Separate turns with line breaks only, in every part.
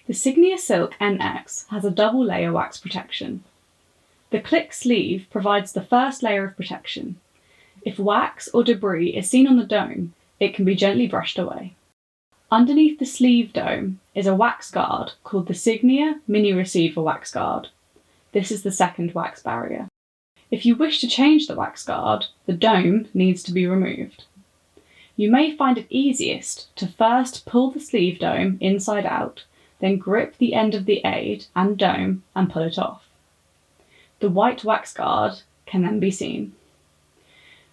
The Signia Silk NX has a double layer wax protection. The click sleeve provides the first layer of protection. If wax or debris is seen on the dome, it can be gently brushed away. Underneath the sleeve dome is a wax guard called the Signia Mini Receiver Wax Guard. This is the second wax barrier. If you wish to change the wax guard, the dome needs to be removed. You may find it easiest to first pull the sleeve dome inside out, then grip the end of the aid and dome and pull it off. The white wax guard can then be seen.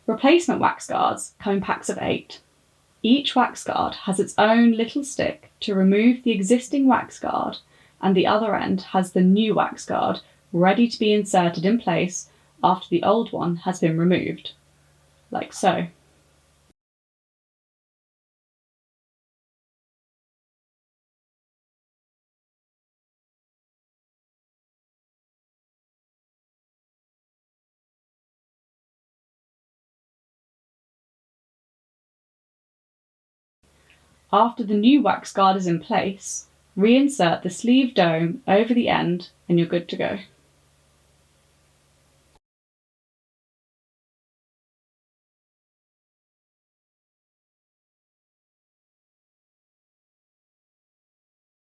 Replacement wax guards come in packs of 8. Each wax guard has its own little stick to remove the existing wax guard, and the other end has the new wax guard ready to be inserted in place after the old one has been removed, like so. After the new wax guard is in place, reinsert the sleeve dome over the end and you're good to go.